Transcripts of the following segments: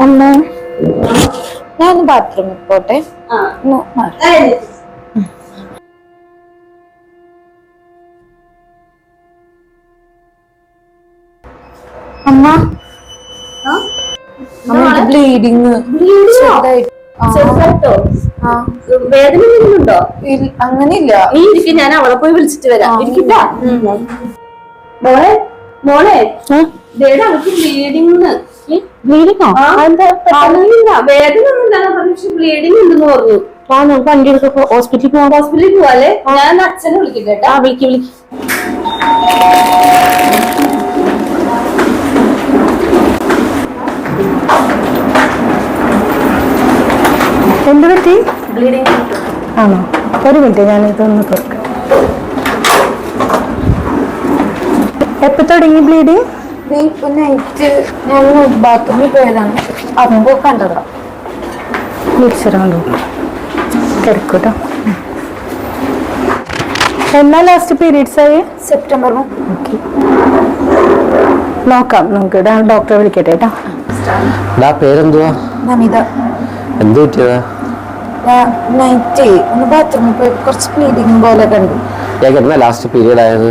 അമ്മ ഞാൻ ബാത്റൂമിൽ പോട്ടെ. അമ്മ ബ്ലീഡിങ് വേദന വരുന്നുണ്ടോ? അങ്ങനെയില്ല. നീ ഇരിക്കും, ഞാൻ അവളെ പോയി വിളിച്ചിട്ട് വരാം. ഇരിക്കട്ടാ മോളെ. മോളെ അവൾക്ക് ബ്ലീഡിങ്. ബ്ലീഡിങ്ങോ? വേദന ഒന്നും പക്ഷെ ബ്ലീഡിങ് ഉണ്ടെന്ന് പറഞ്ഞു. നമുക്ക് വണ്ടി എടുക്ക ഹോസ്പിറ്റലിൽ പോവാം. ഹോസ്പിറ്റലിൽ പോവാല്ലേ? ഞാൻ അച്ഛനെ വിളിക്കട്ടെ കേട്ടാ. വിളിക്ക്. എന്ത് പറ്റി? ബ്ലീഡിങ് ആണോ? ഒരു മിനിറ്റ്, ഞാനിതൊന്ന് തുറക്കാം. എപ്പോ തുടങ്ങി ബ്ലീഡിങ്? ഇപ്പൊ നൈറ്റ് ഞാൻ ബാത്റൂമിൽ പോയതാണ്, അപ്പോ കണ്ടതാ. വിളിച്ചിട്ടുണ്ടോ? കിടക്കൂട്ടോ. എന്നാ ലാസ്റ്റ് പീരീഡ്സ് ആയി? സെപ്റ്റംബർ. ഓക്കെ, നോക്കാം നമുക്ക്. ഡോക്ടറെ വിളിക്കട്ടെ കേട്ടോ. പേരെന്തുവാ? നമിത. എന്ത് പറ്റിയതാ? നൈറ്റ് ഒന്ന് ബാത്റൂമിൽ പോയി കുറച്ച് ബ്ലീഡിങ് പോലെ കണ്ടു. എന്നാ ലാസ്റ്റ് പീരീഡ് ആയത്?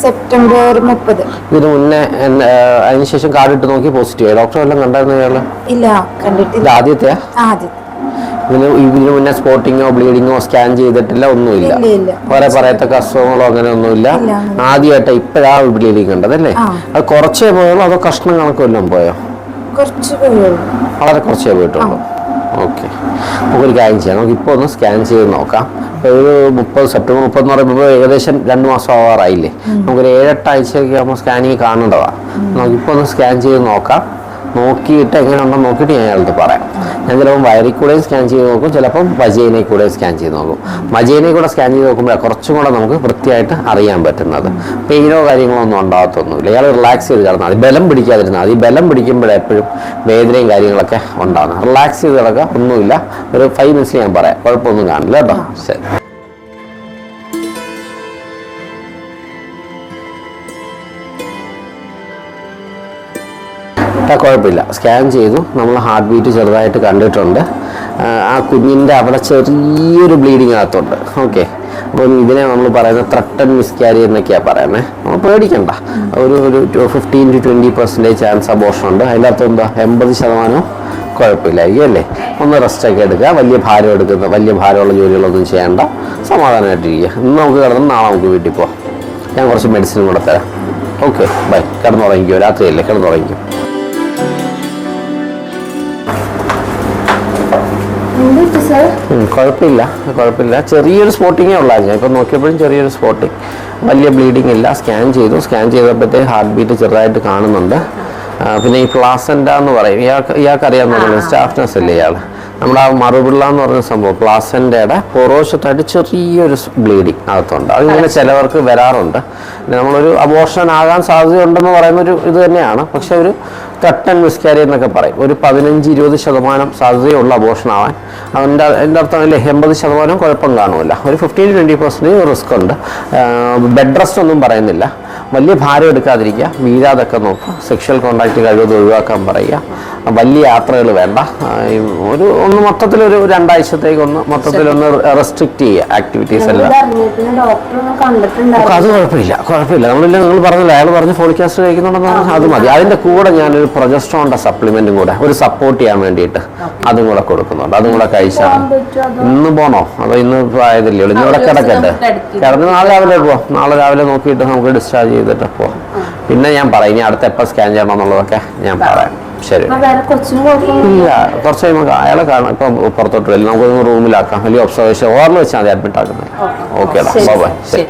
സെപ്റ്റംബർ 30. ഇതിന് മുന്നേ അതിനുശേഷം കാർഡ് ഇട്ട് നോക്കി പോസിറ്റീവ് ആയി. ഡോക്ടർ വല്ലതും കണ്ടായിരുന്നു ഇയാള്? ഇല്ല, കണ്ടിട്ടില്ല. ആദ്യത്തെയാ? ഇതിന് മുന്നേ സ്പോട്ടിങ്ങോ ബ്ലീഡിങ്ങോ സ്കാൻ ചെയ്തിട്ടില്ല? ഒന്നുമില്ല. വേറെ പറയത്തക്ക അസുഖങ്ങളോ അങ്ങനെ ഒന്നുമില്ല. ആദ്യമായിട്ട് ഇപ്പഴാ ബ്ലീഡിങ് കണ്ടതല്ലേ? അത് കുറച്ചേ പോയുള്ളൂ അതോ കഷ്ണം കണക്കെല്ലാം പോയോ? വളരെ കുറച്ചേ പോയിട്ടുള്ളൂ. ഓക്കെ, നമുക്കൊരു കാര്യം ചെയ്യാം. നമുക്ക് ഇപ്പോൾ ഒന്ന് സ്കാൻ ചെയ്ത് നോക്കാം. ഒരു 30 സെപ്റ്റംബർ 30 എന്ന് പറയുമ്പോൾ ഏകദേശം 2 മാസം ആവാറായില്ലേ? നമുക്കൊരു 7-8 ആഴ്ചയൊക്കെ ആകുമ്പോൾ സ്കാനിങ് കാണേണ്ടതാണ്. നമുക്കിപ്പോൾ ഒന്ന് സ്കാൻ ചെയ്ത് നോക്കാം. നോക്കിയിട്ട് എങ്ങനെയുണ്ടോ നോക്കിയിട്ട് ഞാൻ അയാളുടെ പറയാം. ഞാൻ ചിലപ്പോൾ വയറിൽ കൂടെയും സ്കാൻ ചെയ്ത് നോക്കും, ചിലപ്പം വജൈനയിൽ കൂടെ സ്കാൻ ചെയ്ത് നോക്കും. വജൈനയിൽ കൂടെ സ്കാൻ ചെയ്ത് നോക്കുമ്പോൾ കുറച്ചും കൂടെ നമുക്ക് വൃത്തിയായിട്ട് അറിയാൻ പറ്റുന്നത്. പെയിനോ കാര്യങ്ങളോ ഒന്നും ഉണ്ടാകത്തൊന്നുമില്ല. ഇയാൾ റിലാക്സ് ചെയ്ത് കിടന്നാൽ മതി, ബലം പിടിക്കാതിരുന്നാൽ മതി. ബലം പിടിക്കുമ്പോഴെപ്പോഴും വേദനയും കാര്യങ്ങളൊക്കെ ഉണ്ടാകുന്നത്. റിലാക്സ് ചെയ്ത് കിടക്കുക, ഒന്നുമില്ല. ഒരു 5 മിനിറ്റ്സ് ഞാൻ പറയാം, കുഴപ്പമൊന്നും കാണില്ല കേട്ടോ. ശരി. കുഴപ്പമില്ല, സ്കാൻ ചെയ്തു. നമ്മൾ ഹാർട്ട് ബീറ്റ് ചെറുതായിട്ട് കണ്ടിട്ടുണ്ട്. ആ കുഞ്ഞിൻ്റെ അവിടെ ചെറിയൊരു ബ്ലീഡിങ് അകത്തുണ്ട്. ഓക്കെ, അപ്പം ഇതിനെ നമ്മൾ പറയുന്നത് ത്രട്ടൺ മിസ്കാരി എന്നൊക്കെയാണ് പറയുന്നത്. നമ്മൾ പേടിക്കണ്ട. ഒരു 15 to 20% ചാൻസ് അബോർഷൻ ഉണ്ട്. അതിൻ്റെ അകത്ത് എന്താ 80% കുഴപ്പമില്ലായിരിക്കും അല്ലേ? ഒന്ന് റെസ്റ്റൊക്കെ എടുക്കുക. വലിയ ഭാരമുള്ള ജോലികളൊന്നും ചെയ്യേണ്ട, സമാധാനമായിട്ടിരിക്കുക. ഇന്ന് നമുക്ക് കിടന്ന് നാളെ നമുക്ക് വീട്ടിൽ പോവാം. ഞാൻ കുറച്ച് മെഡിസിൻ കൂടെ തരാം. Okay, bye. കിടന്നുറങ്ങിക്കോ, രാത്രിയല്ലേ, കിടന്നുറങ്ങിക്കോ. കുഴപ്പമില്ല. ചെറിയൊരു സ്പോട്ടിങ്ങേ ഉള്ളായിരുന്നു. ഞാൻ ഇപ്പം നോക്കിയപ്പോഴും ചെറിയൊരു സ്പോട്ടിങ്, വലിയ ബ്ലീഡിങ് ഇല്ല. സ്കാൻ ചെയ്തപ്പോഴത്തേക്ക് ഹാർട്ട് ബീറ്റ് ചെറുതായിട്ട് കാണുന്നുണ്ട്. പിന്നെ ഈ പ്ലാസൻ്റ എന്ന് പറയും, ഇയാൾക്ക് അറിയാമെന്ന് സ്റ്റാഫ് നഴ്സ് അല്ലേ ഇയാൾ? നമ്മുടെ ആ മറുപിള്ള എന്ന് പറഞ്ഞ സംഭവം, പ്ലാസൻ്റയുടെ പുറവശത്തായിട്ട് ചെറിയൊരു ബ്ലീഡിങ് അകത്തുണ്ട്. അതിങ്ങനെ ചിലവർക്ക് വരാറുണ്ട്. നമ്മളൊരു അബോർഷൻ ആകാൻ സാധ്യതയുണ്ടെന്ന് പറയുന്നൊരു ഇത് തന്നെയാണ്. പക്ഷെ ഒരു ത്രട്ടൺ മിസ്കാരി എന്നൊക്കെ പറയും. ഒരു 15-20% സാധ്യതയുള്ള അബോർഷൻ ആവാൻ. എൻ്റെ അർത്ഥം അല്ലേ, 80% കുഴപ്പം കാണുമല്ല. ഒരു 15-20% റിസ്ക് ഉണ്ട്. ബെഡ് റെസ്റ്റ് ഒന്നും പറയുന്നില്ല. വലിയ ഭാരം എടുക്കാതിരിക്കുക, വീഴാതൊക്കെ നോക്കുക. സെക്ഷൽ കോണ്ടാക്ട് കഴിവത് ഒഴിവാക്കാൻ പറയുക. വലിയ യാത്രകൾ വേണ്ട. ഒന്ന് മൊത്തത്തിലൊരു 2 ആഴ്ചത്തേക്കൊന്ന് മൊത്തത്തിലൊന്ന് റെസ്ട്രിക്റ്റ് ചെയ്യുക ആക്ടിവിറ്റീസ് എല്ലാം. അത് കുഴപ്പമില്ല. നിങ്ങൾ പറഞ്ഞില്ല, അയാൾ പറഞ്ഞ് ഫോളിക് ആസിഡ് കഴിക്കുന്നുണ്ടെന്ന് പറഞ്ഞാൽ അത് മതി. അതിൻ്റെ കൂടെ ഞാനൊരു പ്രൊജസ്ട്രോണിൻ്റെ സപ്ലിമെൻറ്റും കൂടെ ഒരു സപ്പോർട്ട് ചെയ്യാൻ വേണ്ടിയിട്ട് അതും കൂടെ കൊടുക്കുന്നുണ്ട്. അതും കൂടെ കഴിച്ചാൽ ഇന്ന് പോകണോ അതോ ഇന്ന് ആയതില്ലേ ഉള്ളൂ? ഇന്നിവിടെ കിടക്കട്ടെ, കിടന്ന് നാളെ രാവിലെ പോവാം. നാളെ രാവിലെ നോക്കിയിട്ട് നമുക്ക് ഡിസ്ചാർജ് ചെയ്തിട്ട് പോവാം. പിന്നെ ഞാൻ പറയാം ഇനി അടുത്ത എപ്പോൾ സ്കാൻ ചെയ്യണം എന്നുള്ളതൊക്കെ ഞാൻ പറയാം. ശരി. ഇല്ല, കുറച്ച് കഴിയുമ്പോൾ അയാളെ കാണാം. ഇപ്പം പുറത്തോട്ട് വരില്ല, നമുക്കൊന്ന് റൂമിലാക്കാം. വലിയ ഒബ്സർവേഷൻ ഓർമ്മ വെച്ചാൽ മതി അഡ്മിറ്റ് ആക്കുന്നത്. ഓക്കേടാ, ബൈ. ശരി.